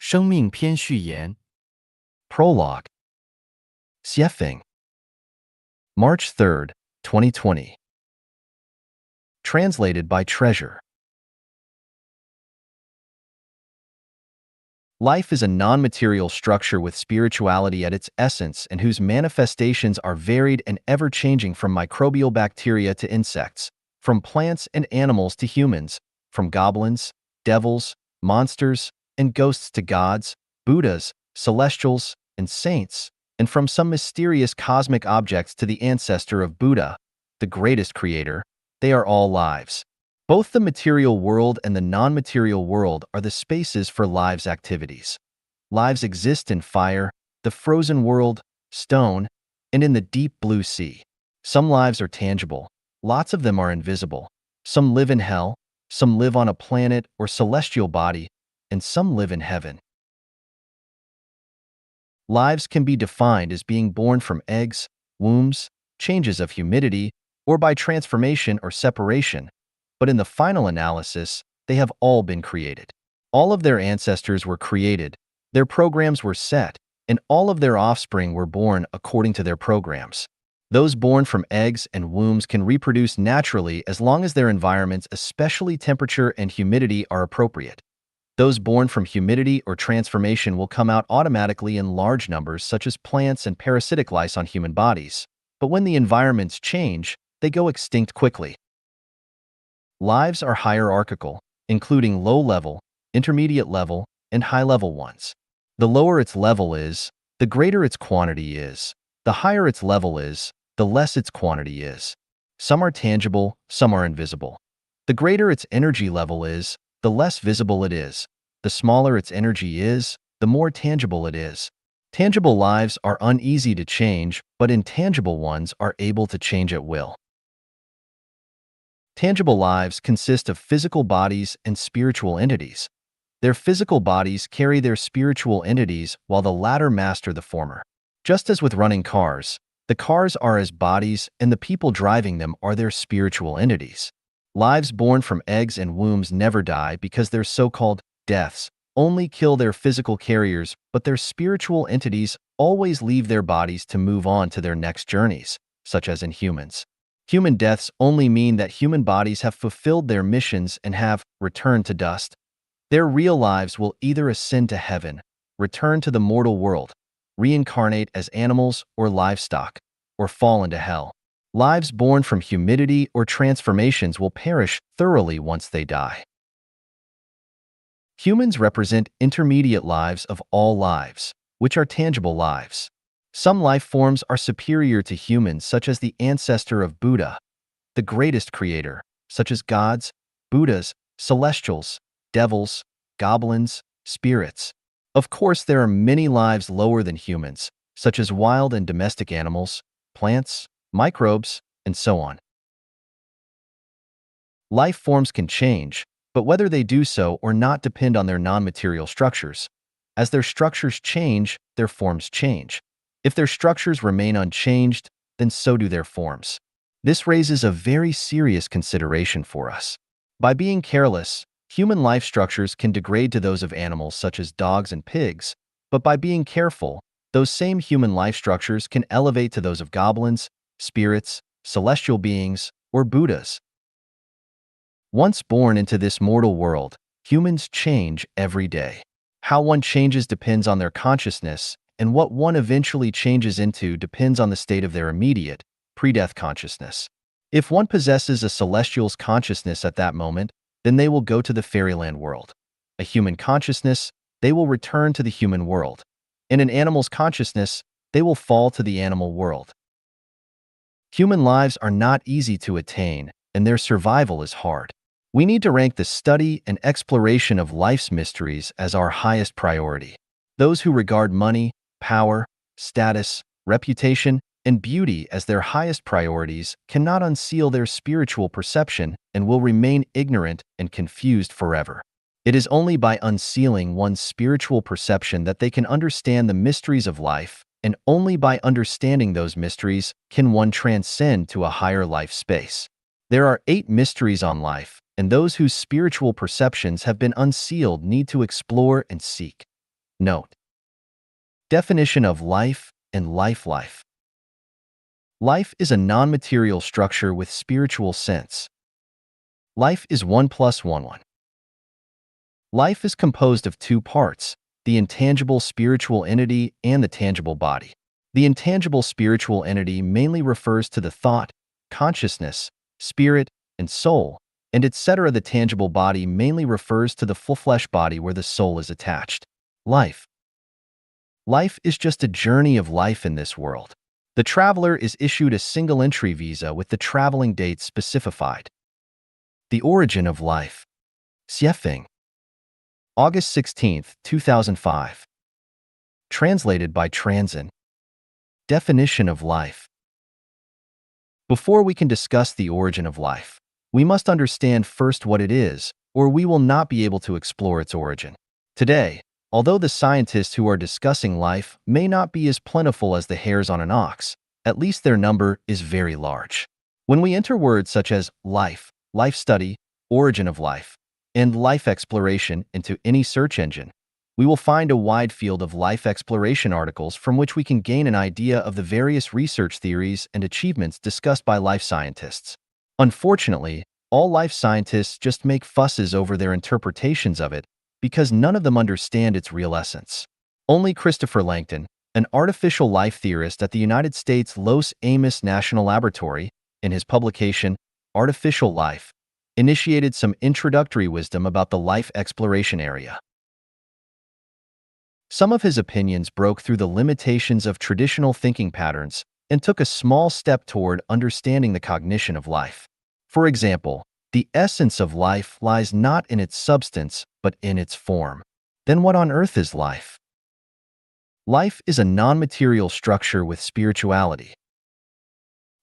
生命篇序言 Prologue. Xiefeng. March 3rd, 2020. Translated by Treasure. Life is a non-material structure with spirituality at its essence and whose manifestations are varied and ever-changing, from microbial bacteria to insects, from plants and animals to humans, from goblins, devils, monsters, and ghosts to gods, Buddhas, celestials, and saints, and from some mysterious cosmic objects to the ancestor of Buddha, the greatest creator. They are all lives. Both the material world and the non-material world are the spaces for lives' activities. Lives exist in fire, the frozen world, stone, and in the deep blue sea. Some lives are tangible. Lots of them are invisible. Some live in hell, some live on a planet or celestial body, and some live in heaven. Lives can be defined as being born from eggs, wombs, changes of humidity, or by transformation or separation. But in the final analysis, they have all been created. All of their ancestors were created, their programs were set, and all of their offspring were born according to their programs. Those born from eggs and wombs can reproduce naturally as long as their environments, especially temperature and humidity, are appropriate. Those born from humidity or transformation will come out automatically in large numbers, such as plants and parasitic lice on human bodies. But when the environments change, they go extinct quickly. Lives are hierarchical, including low-level, intermediate-level, and high-level ones. The lower its level is, the greater its quantity is. The higher its level is, the less its quantity is. Some are tangible, some are invisible. The greater its energy level is, the less visible it is. The smaller its energy is, the more tangible it is. Tangible lives are uneasy to change, but intangible ones are able to change at will. Tangible lives consist of physical bodies and spiritual entities. Their physical bodies carry their spiritual entities, while the latter master the former. Just as with running cars, the cars are as bodies and the people driving them are their spiritual entities. Lives born from eggs and wombs never die because their so-called deaths only kill their physical carriers, but their spiritual entities always leave their bodies to move on to their next journeys, such as in humans. Human deaths only mean that human bodies have fulfilled their missions and have returned to dust. Their real lives will either ascend to heaven, return to the mortal world, reincarnate as animals or livestock, or fall into hell. Lives born from humidity or transformations will perish thoroughly once they die. Humans represent intermediate lives of all lives, which are tangible lives. Some life forms are superior to humans, such as the ancestor of Buddha, the greatest creator, such as gods, Buddhas, celestials, devils, goblins, spirits. Of course, there are many lives lower than humans, such as wild and domestic animals, plants, microbes, and so on. Life forms can change, but whether they do so or not depend on their non-material structures. As their structures change, their forms change. If their structures remain unchanged, then so do their forms. This raises a very serious consideration for us. By being careless, human life structures can degrade to those of animals such as dogs and pigs, but by being careful, those same human life structures can elevate to those of goblins, spirits, celestial beings, or Buddhas. Once born into this mortal world, humans change every day. How one changes depends on their consciousness, and what one eventually changes into depends on the state of their immediate, pre-death consciousness. If one possesses a celestial's consciousness at that moment, then they will go to the fairyland world. A human consciousness, they will return to the human world. In an animal's consciousness, they will fall to the animal world. Human lives are not easy to attain, and their survival is hard. We need to rank the study and exploration of life's mysteries as our highest priority. Those who regard money, power, status, reputation, and beauty as their highest priorities cannot unseal their spiritual perception and will remain ignorant and confused forever. It is only by unsealing one's spiritual perception that they can understand the mysteries of life, and only by understanding those mysteries can one transcend to a higher life space. There are 8 mysteries on life, and those whose spiritual perceptions have been unsealed need to explore and seek. Note: definition of life and life. Life is a non-material structure with spiritual sense. Life is 1 plus 1 1. Life is composed of two parts, the intangible spiritual entity and the tangible body. The intangible spiritual entity mainly refers to the thought, consciousness, spirit, and soul, and etc. The tangible body mainly refers to the full flesh body where the soul is attached. Life. Life is just a journey of life in this world. The traveler is issued a single entry visa with the traveling dates specified. The origin of life. Xiefeng. August 16, 2005. Translated by Transin. Definition of life. Before we can discuss the origin of life, we must understand first what it is, or we will not be able to explore its origin. Today, although the scientists who are discussing life may not be as plentiful as the hairs on an ox, at least their number is very large. When we enter words such as life, life study, origin of life, and life exploration into any search engine, we will find a wide field of life exploration articles from which we can gain an idea of the various research theories and achievements discussed by life scientists. Unfortunately, all life scientists just make fusses over their interpretations of it because none of them understand its real essence. Only Christopher Langton, an artificial life theorist at the United States Los Alamos National Laboratory, in his publication, Artificial Life, initiated some introductory wisdom about the life exploration area. Some of his opinions broke through the limitations of traditional thinking patterns and took a small step toward understanding the cognition of life. For example, the essence of life lies not in its substance, but in its form. Then what on earth is life? Life is a non-material structure with spirituality.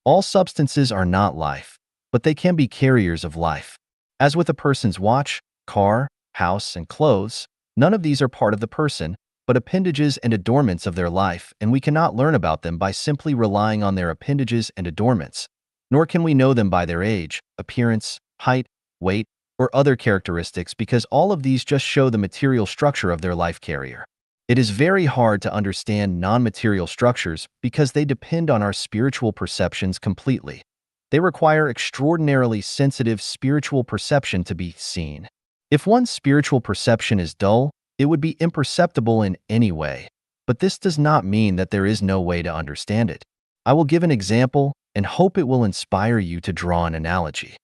All substances are not life, but they can be carriers of life. As with a person's watch, car, house, and clothes, none of these are part of the person, but appendages and adornments of their life, and we cannot learn about them by simply relying on their appendages and adornments, nor can we know them by their age, appearance, height, weight, or other characteristics because all of these just show the material structure of their life carrier. It is very hard to understand non-material structures because they depend on our spiritual perceptions completely. They require extraordinarily sensitive spiritual perception to be seen. If one's spiritual perception is dull, it would be imperceptible in any way, but this does not mean that there is no way to understand it. I will give an example and hope it will inspire you to draw an analogy.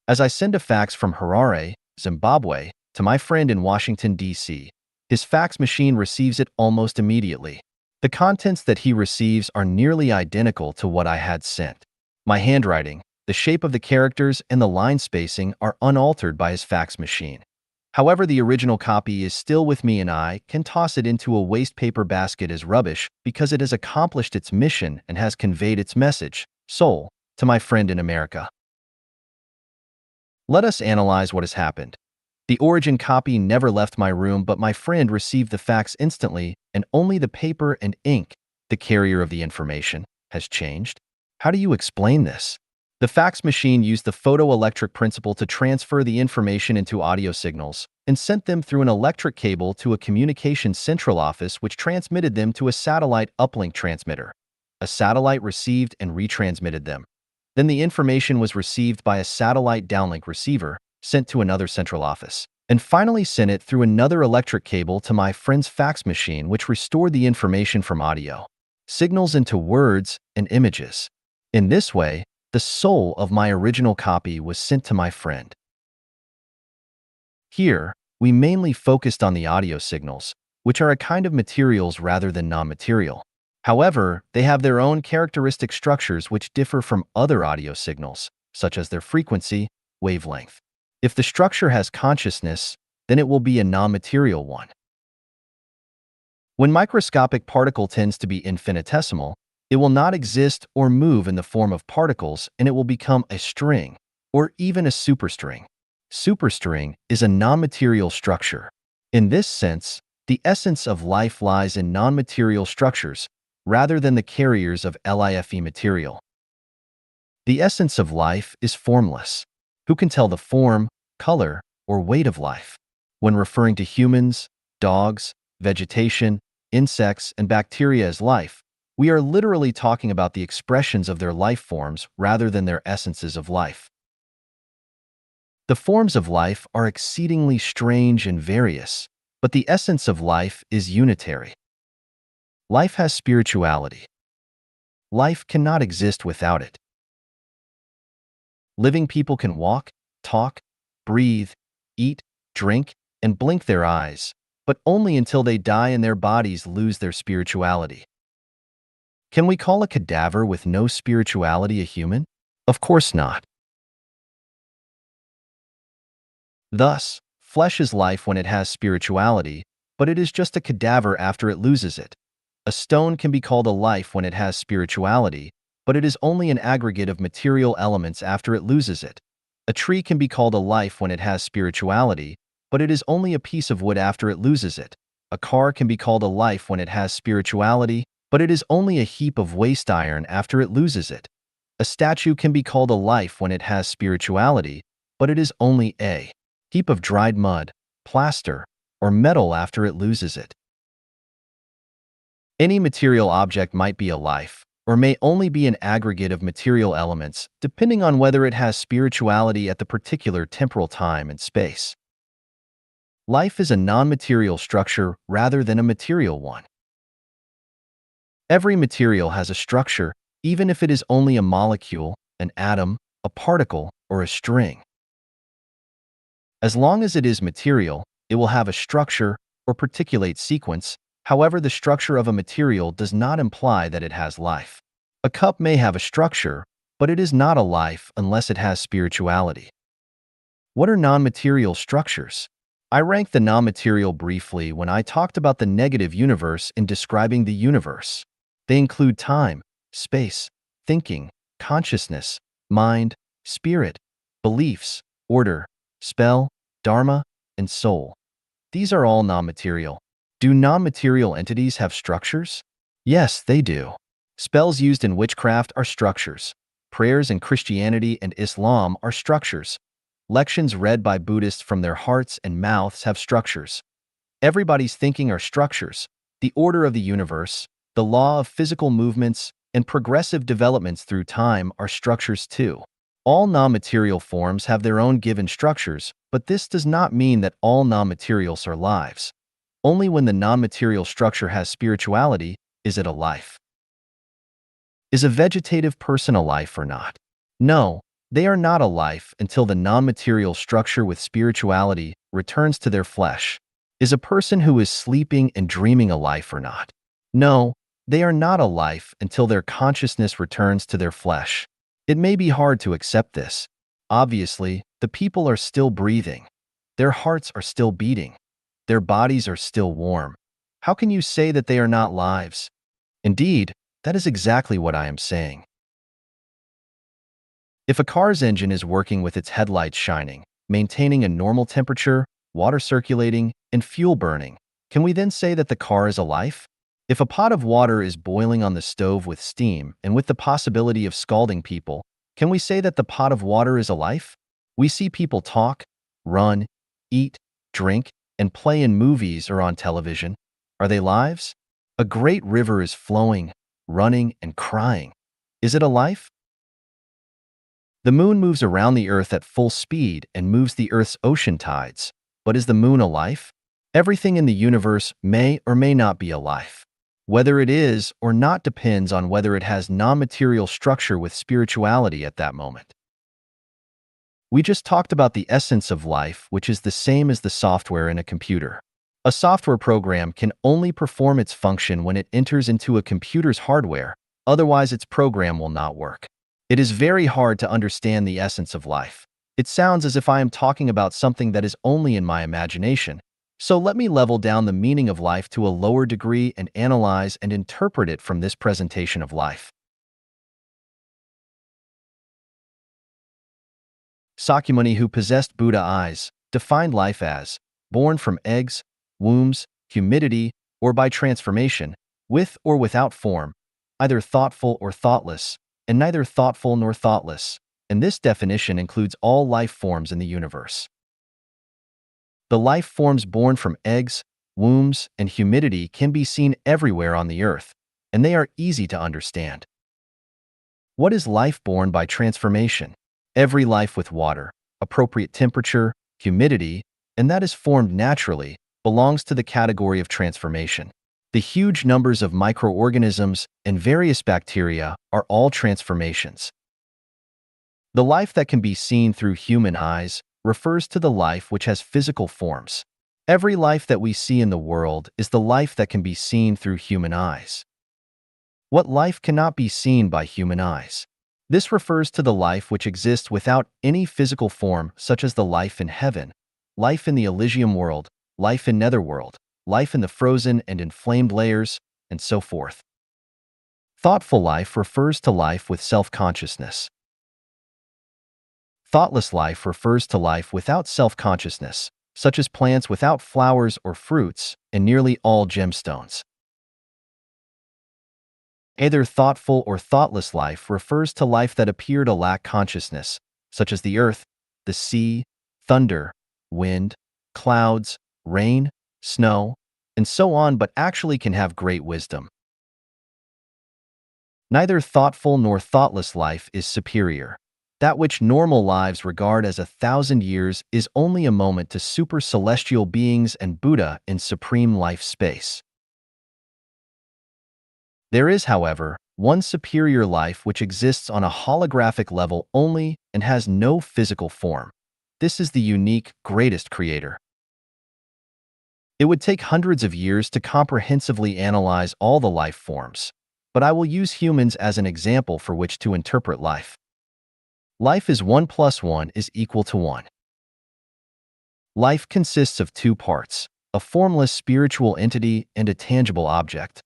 As I send a fax from Harare, Zimbabwe, to my friend in Washington, D.C., his fax machine receives it almost immediately. The contents that he receives are nearly identical to what I had sent. My handwriting, the shape of the characters, and the line spacing are unaltered by his fax machine. However, the original copy is still with me and I can toss it into a waste paper basket as rubbish because it has accomplished its mission and has conveyed its message, soul, to my friend in America. Let us analyze what has happened. The origin copy never left my room, but my friend received the fax instantly, and only the paper and ink, the carrier of the information, has changed. How do you explain this? The fax machine used the photoelectric principle to transfer the information into audio signals and sent them through an electric cable to a communications central office which transmitted them to a satellite uplink transmitter. A satellite received and retransmitted them. Then the information was received by a satellite downlink receiver, sent to another central office, and finally sent it through another electric cable to my friend's fax machine which restored the information from audio signals into words and images. In this way, the soul of my original copy was sent to my friend. Here, we mainly focused on the audio signals, which are a kind of materials rather than non-material. However, they have their own characteristic structures which differ from other audio signals, such as their frequency, wavelength. If the structure has consciousness, then it will be a non-material one. When microscopic particle tends to be infinitesimal, it will not exist or move in the form of particles, and it will become a string, or even a superstring. Superstring is a non-material structure. In this sense, the essence of life lies in non-material structures, rather than the carriers of LIFE material. The essence of life is formless. Who can tell the form, color, or weight of life? When referring to humans, dogs, vegetation, insects, and bacteria as life, we are literally talking about the expressions of their life forms rather than their essences of life. The forms of life are exceedingly strange and various, but the essence of life is unitary. Life has spirituality. Life cannot exist without it. Living people can walk, talk, breathe, eat, drink, and blink their eyes, but only until they die and their bodies lose their spirituality. Can we call a cadaver with no spirituality a human? Of course not. Thus, flesh is life when it has spirituality, but it is just a cadaver after it loses it. A stone can be called a life when it has spirituality, but it is only an aggregate of material elements after it loses it. A tree can be called a life when it has spirituality, but it is only a piece of wood after it loses it. A car can be called a life when it has spirituality, but it is only a heap of waste iron after it loses it. A statue can be called a life when it has spirituality, but it is only a heap of dried mud, plaster, or metal after it loses it. Any material object might be a life, or may only be an aggregate of material elements, depending on whether it has spirituality at the particular temporal time and space. Life is a non-material structure rather than a material one. Every material has a structure, even if it is only a molecule, an atom, a particle, or a string. As long as it is material, it will have a structure or particulate sequence. However, the structure of a material does not imply that it has life. A cup may have a structure, but it is not a life unless it has spirituality. What are non-material structures? I ranked the non-material briefly when I talked about the negative universe in describing the universe. They include time, space, thinking, consciousness, mind, spirit, beliefs, order, spell, dharma, and soul. These are all non-material. Do non-material entities have structures? Yes, they do. Spells used in witchcraft are structures. Prayers in Christianity and Islam are structures. Lections read by Buddhists from their hearts and mouths have structures. Everybody's thinking are structures. The order of the universe, the law of physical movements, and progressive developments through time are structures too. All non-material forms have their own given structures, but this does not mean that all non-materials are lives. Only when the non-material structure has spirituality is it a life. Is a vegetative person a life or not? No, they are not a life until the non-material structure with spirituality returns to their flesh. Is a person who is sleeping and dreaming a life or not? No, they are not a life until their consciousness returns to their flesh. It may be hard to accept this. Obviously, the people are still breathing. Their hearts are still beating. Their bodies are still warm. How can you say that they are not lives? Indeed, that is exactly what I am saying. If a car's engine is working with its headlights shining, maintaining a normal temperature, water circulating, and fuel burning, can we then say that the car is a life? If a pot of water is boiling on the stove with steam and with the possibility of scalding people, can we say that the pot of water is a life? We see people talk, run, eat, drink, and play in movies or on television. Are they lives? A great river is flowing, running, and crying. Is it a life? The moon moves around the Earth at full speed and moves the Earth's ocean tides. But is the moon a life? Everything in the universe may or may not be a life. Whether it is or not depends on whether it has non-material structure with spirituality at that moment. We just talked about the essence of life, which is the same as the software in a computer. A software program can only perform its function when it enters into a computer's hardware, otherwise its program will not work. It is very hard to understand the essence of life. It sounds as if I am talking about something that is only in my imagination. So let me level down the meaning of life to a lower degree and analyze and interpret it from this presentation of life. Sakyamuni, who possessed Buddha eyes, defined life as born from eggs, wombs, humidity, or by transformation, with or without form, either thoughtful or thoughtless, and neither thoughtful nor thoughtless, and this definition includes all life forms in the universe. The life forms born from eggs, wombs, and humidity can be seen everywhere on the Earth, and they are easy to understand. What is life born by transformation? Every life with water, appropriate temperature, humidity, and that is formed naturally, belongs to the category of transformation. The huge numbers of microorganisms and various bacteria are all transformations. The life that can be seen through human eyes refers to the life which has physical forms. Every life that we see in the world is the life that can be seen through human eyes. What life cannot be seen by human eyes? This refers to the life which exists without any physical form, such as the life in heaven, life in the Elysium world, life in Netherworld, life in the frozen and inflamed layers, and so forth. Thoughtful life refers to life with self-consciousness. Thoughtless life refers to life without self-consciousness, such as plants without flowers or fruits, and nearly all gemstones. Either thoughtful or thoughtless life refers to life that appear to lack consciousness, such as the earth, the sea, thunder, wind, clouds, rain, snow, and so on, but actually can have great wisdom. Neither thoughtful nor thoughtless life is superior. That which normal lives regard as 1,000 years is only a moment to super celestial beings and Buddha in supreme life space. There is, however, one superior life which exists on a holographic level only and has no physical form. This is the unique, greatest creator. It would take hundreds of years to comprehensively analyze all the life forms, but I will use humans as an example for which to interpret life. Life is 1 plus 1 is equal to 1. Life consists of two parts, a formless spiritual entity and a tangible object.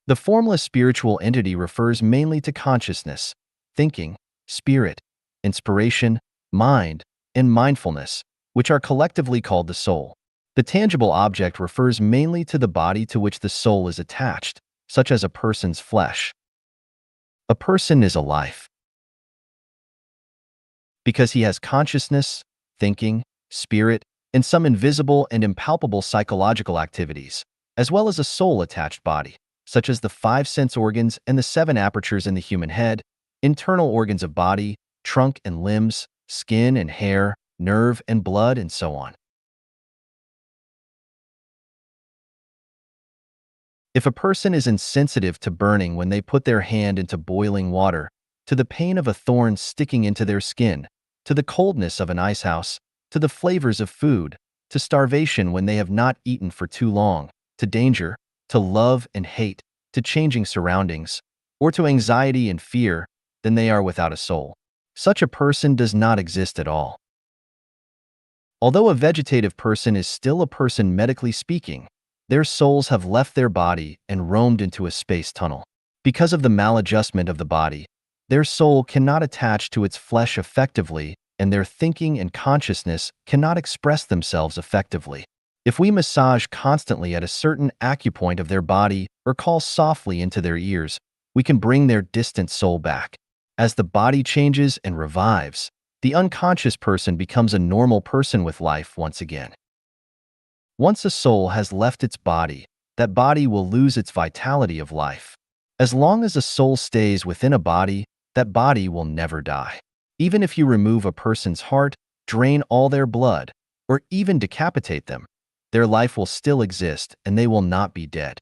The formless spiritual entity refers mainly to consciousness, thinking, spirit, inspiration, mind, and mindfulness, which are collectively called the soul. The tangible object refers mainly to the body to which the soul is attached, such as a person's flesh. A person is a life because he has consciousness, thinking, spirit, and some invisible and impalpable psychological activities, as well as a soul-attached body, such as the 5 sense organs and the 7 apertures in the human head, internal organs of body, trunk and limbs, skin and hair, nerve and blood, and so on. If a person is insensitive to burning when they put their hand into boiling water, to the pain of a thorn sticking into their skin, to the coldness of an icehouse, to the flavors of food, to starvation when they have not eaten for too long, to danger, to love and hate, to changing surroundings, or to anxiety and fear, then they are without a soul. Such a person does not exist at all. Although a vegetative person is still a person medically speaking, their souls have left their body and roamed into a space tunnel. Because of the maladjustment of the body, their soul cannot attach to its flesh effectively, and their thinking and consciousness cannot express themselves effectively. If we massage constantly at a certain acupoint of their body or call softly into their ears, we can bring their distant soul back. As the body changes and revives, the unconscious person becomes a normal person with life once again. Once a soul has left its body, that body will lose its vitality of life. As long as a soul stays within a body, that body will never die. Even if you remove a person's heart, drain all their blood, or even decapitate them, their life will still exist and they will not be dead.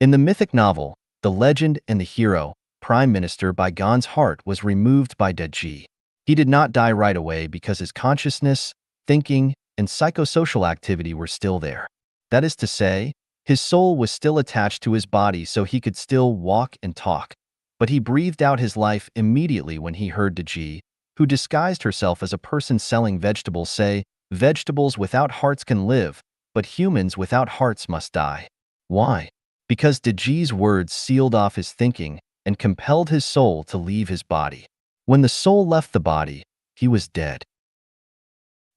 In the mythic novel, The Legend and the Hero, Prime Minister Baigon's heart was removed by Deji. He did not die right away because his consciousness, thinking, and psychosocial activity were still there. That is to say, his soul was still attached to his body so he could still walk and talk. But he breathed out his life immediately when he heard Deji, who disguised herself as a person selling vegetables, say, "Vegetables without hearts can live, but humans without hearts must die." Why? Because Deji's words sealed off his thinking and compelled his soul to leave his body. When the soul left the body, he was dead.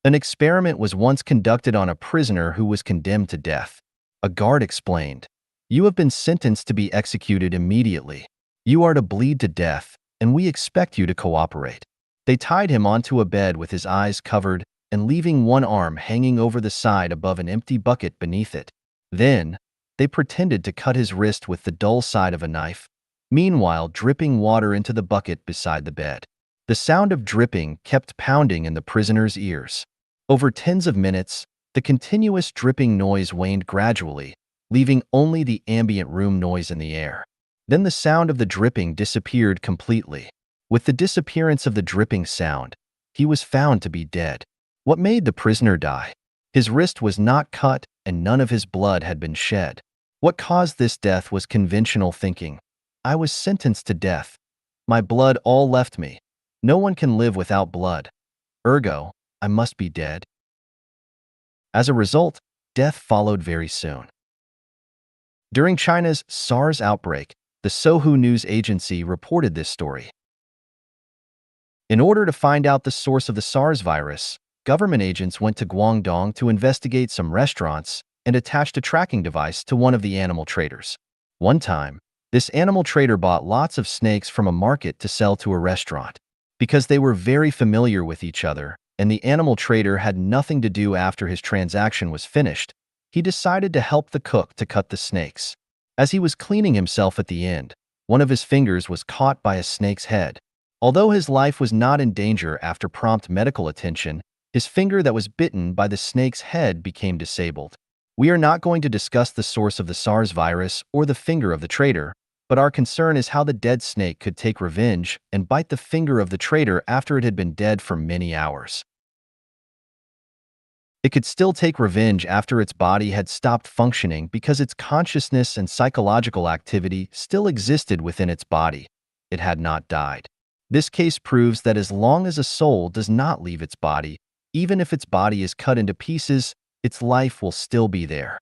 An experiment was once conducted on a prisoner who was condemned to death. A guard explained, "You have been sentenced to be executed immediately. You are to bleed to death, and we expect you to cooperate." They tied him onto a bed with his eyes covered and leaving one arm hanging over the side above an empty bucket beneath it. Then, they pretended to cut his wrist with the dull side of a knife, meanwhile dripping water into the bucket beside the bed. The sound of dripping kept pounding in the prisoner's ears. Over tens of minutes, the continuous dripping noise waned gradually, leaving only the ambient room noise in the air. Then the sound of the dripping disappeared completely. With the disappearance of the dripping sound, he was found to be dead. What made the prisoner die? His wrist was not cut and none of his blood had been shed. What caused this death was conventional thinking. I was sentenced to death. My blood all left me. No one can live without blood. Ergo, I must be dead. As a result, death followed very soon. During China's SARS outbreak, the Sohu News Agency reported this story. In order to find out the source of the SARS virus, government agents went to Guangdong to investigate some restaurants and attached a tracking device to one of the animal traders. One time, this animal trader bought lots of snakes from a market to sell to a restaurant. Because they were very familiar with each other, and the animal trader had nothing to do after his transaction was finished, he decided to help the cook to cut the snakes. As he was cleaning himself at the end, one of his fingers was caught by a snake's head. Although his life was not in danger after prompt medical attention, his finger that was bitten by the snake's head became disabled. We are not going to discuss the source of the SARS virus or the finger of the trader, but our concern is how the dead snake could take revenge and bite the finger of the trader after it had been dead for many hours. It could still take revenge after its body had stopped functioning because its consciousness and psychological activity still existed within its body. It had not died. This case proves that as long as a soul does not leave its body, even if its body is cut into pieces, its life will still be there.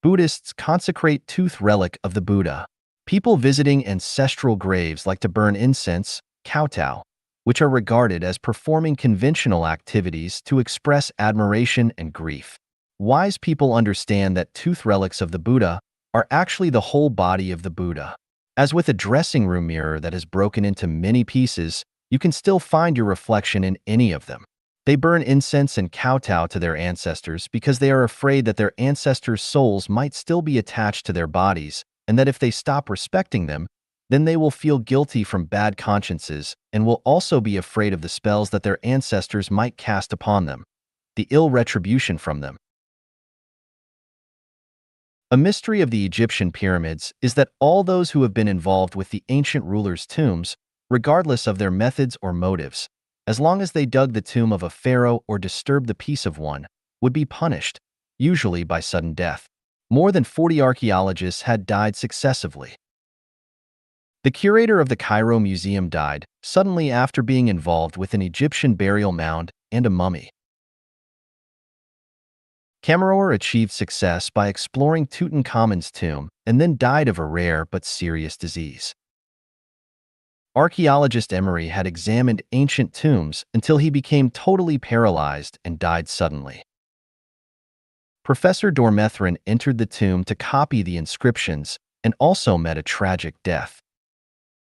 Buddhists consecrate tooth relic of the Buddha. People visiting ancestral graves like to burn incense, kowtow, which are regarded as performing conventional activities to express admiration and grief. Wise people understand that tooth relics of the Buddha are actually the whole body of the Buddha. As with a dressing room mirror that is broken into many pieces, you can still find your reflection in any of them. They burn incense and kowtow to their ancestors because they are afraid that their ancestors' souls might still be attached to their bodies, and that if they stop respecting them, then they will feel guilty from bad consciences and will also be afraid of the spells that their ancestors might cast upon them, the ill retribution from them. A mystery of the Egyptian pyramids is that all those who have been involved with the ancient rulers' tombs, regardless of their methods or motives, as long as they dug the tomb of a pharaoh or disturbed the peace of one, would be punished, usually by sudden death. More than 40 archaeologists had died successively. The curator of the Cairo Museum died suddenly after being involved with an Egyptian burial mound and a mummy. Kammerer achieved success by exploring Tutankhamun's tomb and then died of a rare but serious disease. Archaeologist Emery had examined ancient tombs until he became totally paralyzed and died suddenly. Professor Dormethrin entered the tomb to copy the inscriptions and also met a tragic death.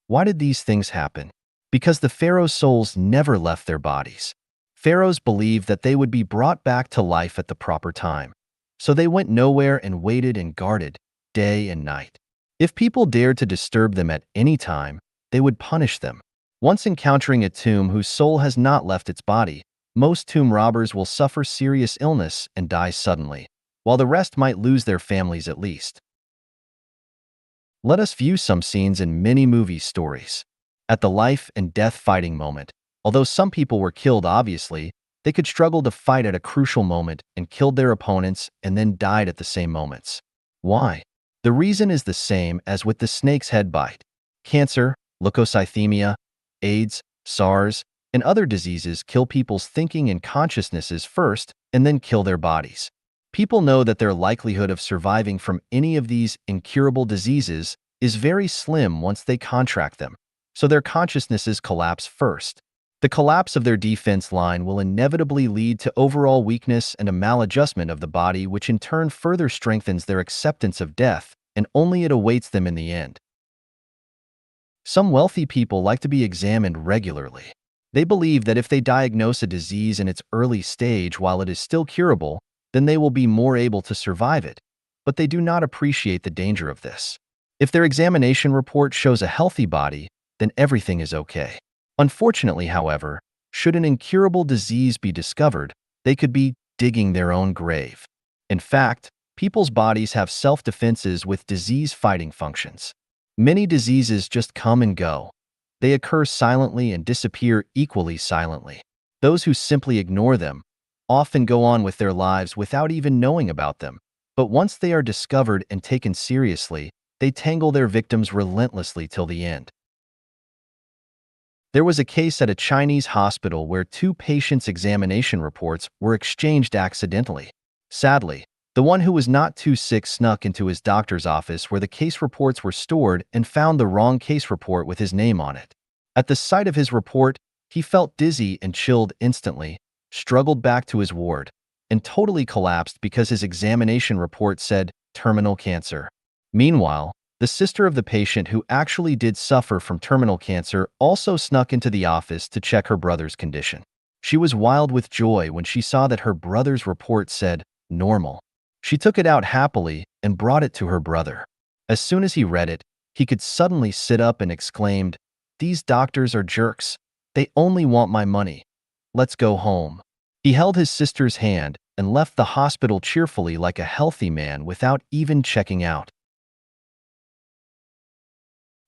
Why did these things happen? Because the pharaoh's souls never left their bodies. Pharaohs believed that they would be brought back to life at the proper time. So they went nowhere and waited and guarded, day and night. If people dared to disturb them at any time, they would punish them. Once encountering a tomb whose soul has not left its body, most tomb robbers will suffer serious illness and die suddenly, while the rest might lose their families at least. Let us view some scenes in many movie stories. At the life and death fighting moment, although some people were killed obviously, they could struggle to fight at a crucial moment and killed their opponents and then died at the same moments. Why? The reason is the same as with the snake's head bite. Cancer, leukocythemia, AIDS, SARS, and other diseases kill people's thinking and consciousnesses first and then kill their bodies. People know that their likelihood of surviving from any of these incurable diseases is very slim once they contract them, so their consciousnesses collapse first. The collapse of their defense line will inevitably lead to overall weakness and a maladjustment of the body, which in turn further strengthens their acceptance of death, and only it awaits them in the end. Some wealthy people like to be examined regularly. They believe that if they diagnose a disease in its early stage while it is still curable, then they will be more able to survive it, but they do not appreciate the danger of this. If their examination report shows a healthy body, then everything is okay. Unfortunately, however, should an incurable disease be discovered, they could be digging their own grave. In fact, people's bodies have self-defenses with disease-fighting functions. Many diseases just come and go. They occur silently and disappear equally silently. Those who simply ignore them often go on with their lives without even knowing about them. But once they are discovered and taken seriously, they tangle their victims relentlessly till the end. There was a case at a Chinese hospital where two patients' examination reports were exchanged accidentally. Sadly, the one who was not too sick snuck into his doctor's office where the case reports were stored and found the wrong case report with his name on it. At the sight of his report, he felt dizzy and chilled instantly, struggled back to his ward, and totally collapsed because his examination report said terminal cancer. Meanwhile, the sister of the patient who actually did suffer from terminal cancer also snuck into the office to check her brother's condition. She was wild with joy when she saw that her brother's report said normal. She took it out happily and brought it to her brother. As soon as he read it, he could suddenly sit up and exclaimed, "These doctors are jerks. They only want my money. Let's go home." He held his sister's hand and left the hospital cheerfully like a healthy man without even checking out.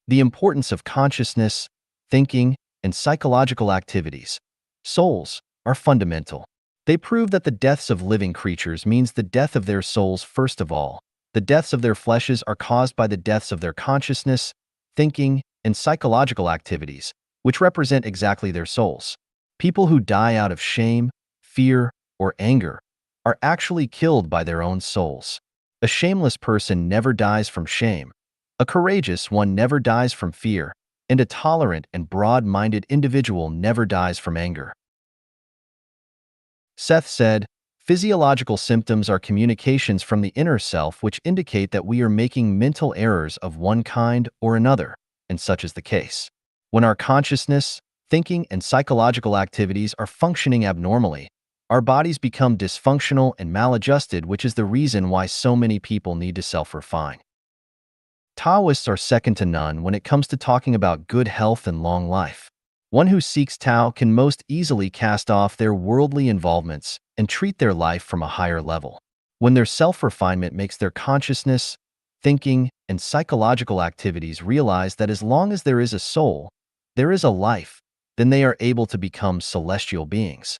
The importance of consciousness, thinking, and psychological activities. Souls are fundamental. They prove that the deaths of living creatures means the death of their souls first of all. The deaths of their fleshes are caused by the deaths of their consciousness, thinking, and psychological activities, which represent exactly their souls. People who die out of shame, fear, or anger are actually killed by their own souls. A shameless person never dies from shame. A courageous one never dies from fear, and a tolerant and broad-minded individual never dies from anger. Seth said, "Physiological symptoms are communications from the inner self which indicate that we are making mental errors of one kind or another, and such is the case. When our consciousness, thinking, and psychological activities are functioning abnormally, our bodies become dysfunctional and maladjusted, which is the reason why so many people need to self-refine." Taoists are second to none when it comes to talking about good health and long life. One who seeks Tao can most easily cast off their worldly involvements and treat their life from a higher level. When their self-refinement makes their consciousness, thinking, and psychological activities realize that as long as there is a soul, there is a life, then they are able to become celestial beings.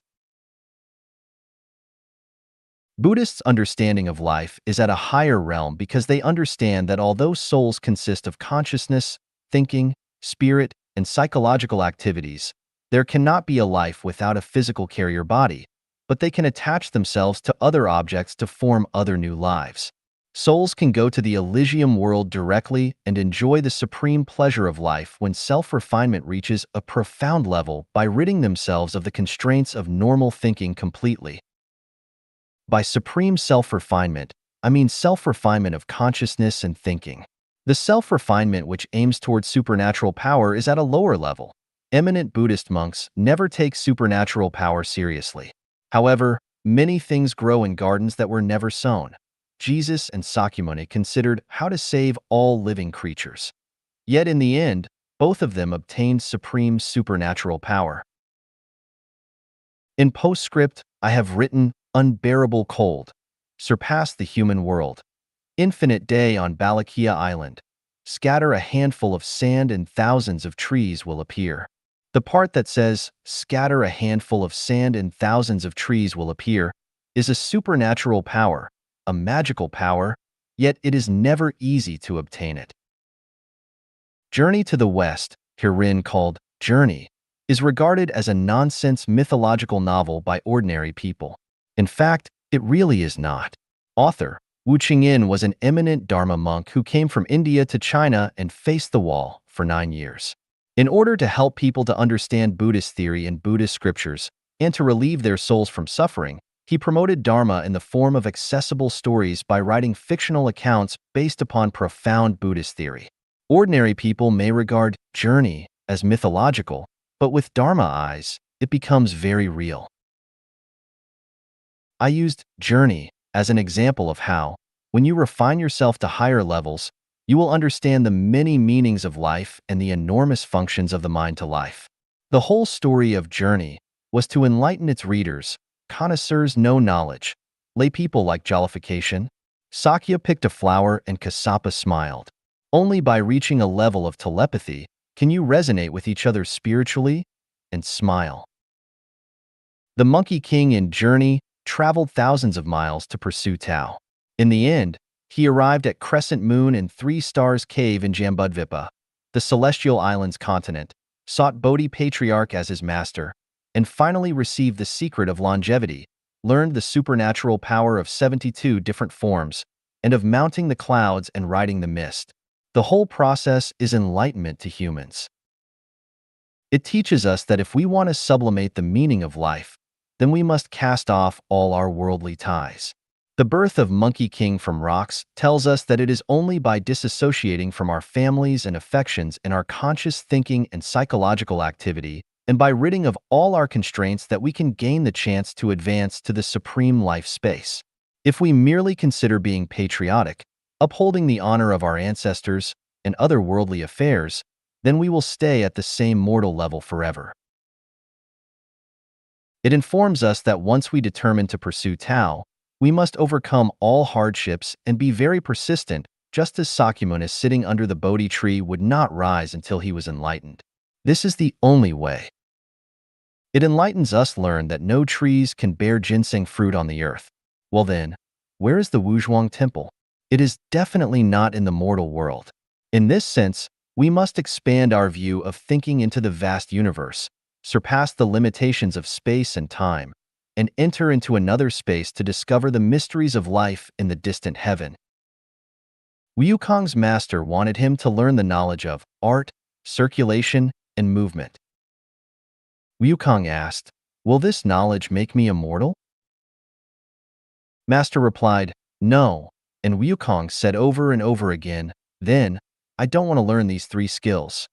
Buddhists' understanding of life is at a higher realm because they understand that although souls consist of consciousness, thinking, spirit, and psychological activities, there cannot be a life without a physical carrier body, but they can attach themselves to other objects to form other new lives. Souls can go to the Elysium world directly and enjoy the supreme pleasure of life when self-refinement reaches a profound level by ridding themselves of the constraints of normal thinking completely. By supreme self-refinement, I mean self-refinement of consciousness and thinking. The self-refinement which aims towards supernatural power is at a lower level. Eminent Buddhist monks never take supernatural power seriously. However, many things grow in gardens that were never sown. Jesus and Sakyamuni considered how to save all living creatures. Yet in the end, both of them obtained supreme supernatural power. In postscript, I have written, "Unbearable cold. Surpass the human world. Infinite day on Balakia Island. Scatter a handful of sand and thousands of trees will appear." The part that says, "scatter a handful of sand and thousands of trees will appear," is a supernatural power, a magical power, yet it is never easy to obtain it. Journey to the West, herein called Journey, is regarded as a nonsense mythological novel by ordinary people. In fact, it really is not. Author Wu Qingyin was an eminent Dharma monk who came from India to China and faced the wall for 9 years. In order to help people to understand Buddhist theory and Buddhist scriptures, and to relieve their souls from suffering, he promoted Dharma in the form of accessible stories by writing fictional accounts based upon profound Buddhist theory. Ordinary people may regard Journey as mythological, but with Dharma eyes, it becomes very real. I used journey as an example of how, when you refine yourself to higher levels, you will understand the many meanings of life and the enormous functions of the mind to life. The whole story of Journey was to enlighten its readers, connoisseurs know knowledge, lay people like jollification. Sakya picked a flower and Kassapa smiled. Only by reaching a level of telepathy can you resonate with each other spiritually and smile. The Monkey King in Journey traveled thousands of miles to pursue Tao. In the end, he arrived at Crescent Moon and Three Stars Cave in Jambudvipa, the Celestial Islands continent, sought Bodhi Patriarch as his master, and finally received the secret of longevity, learned the supernatural power of 72 different forms, and of mounting the clouds and riding the mist. The whole process is enlightenment to humans. It teaches us that if we want to sublimate the meaning of life, then we must cast off all our worldly ties. The birth of Monkey King from rocks tells us that it is only by disassociating from our families and affections in our conscious thinking and psychological activity, and by ridding of all our constraints that we can gain the chance to advance to the supreme life space. If we merely consider being patriotic, upholding the honor of our ancestors, and other worldly affairs, then we will stay at the same mortal level forever. It informs us that once we determine to pursue Tao, we must overcome all hardships and be very persistent, just as Sakyamuni sitting under the Bodhi tree would not rise until he was enlightened. This is the only way. It enlightens us learn that no trees can bear ginseng fruit on the earth. Well then, where is the Wuzhuang temple? It is definitely not in the mortal world. In this sense, we must expand our view of thinking into the vast universe, surpass the limitations of space and time, and enter into another space to discover the mysteries of life in the distant heaven. Wukong's master wanted him to learn the knowledge of art, circulation, and movement. Wukong asked, "Will this knowledge make me immortal?" Master replied, "No," and Wukong said over and over again, "Then, I don't want to learn these three skills."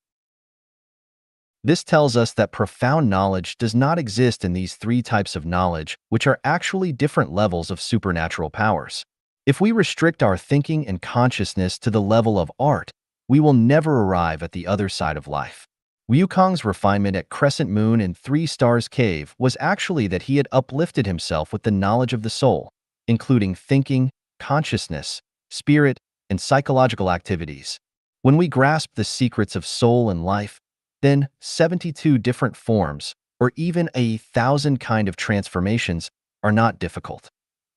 This tells us that profound knowledge does not exist in these three types of knowledge, which are actually different levels of supernatural powers. If we restrict our thinking and consciousness to the level of art, we will never arrive at the other side of life. Wukong's refinement at Crescent Moon and Three Stars Cave was actually that he had uplifted himself with the knowledge of the soul, including thinking, consciousness, spirit, and psychological activities. When we grasp the secrets of soul and life, then 72 different forms, or even 1,000 kind of transformations, are not difficult.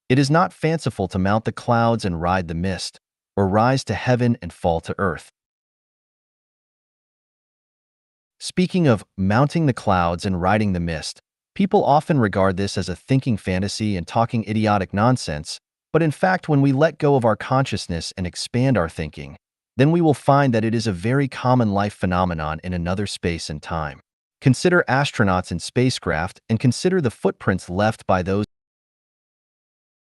It is not fanciful to mount the clouds and ride the mist, or rise to heaven and fall to earth. Speaking of mounting the clouds and riding the mist, people often regard this as a thinking fantasy and talking idiotic nonsense, but in fact, when we let go of our consciousness and expand our thinking, then we will find that it is a very common life phenomenon in another space and time. Consider astronauts in spacecraft and consider the footprints left by those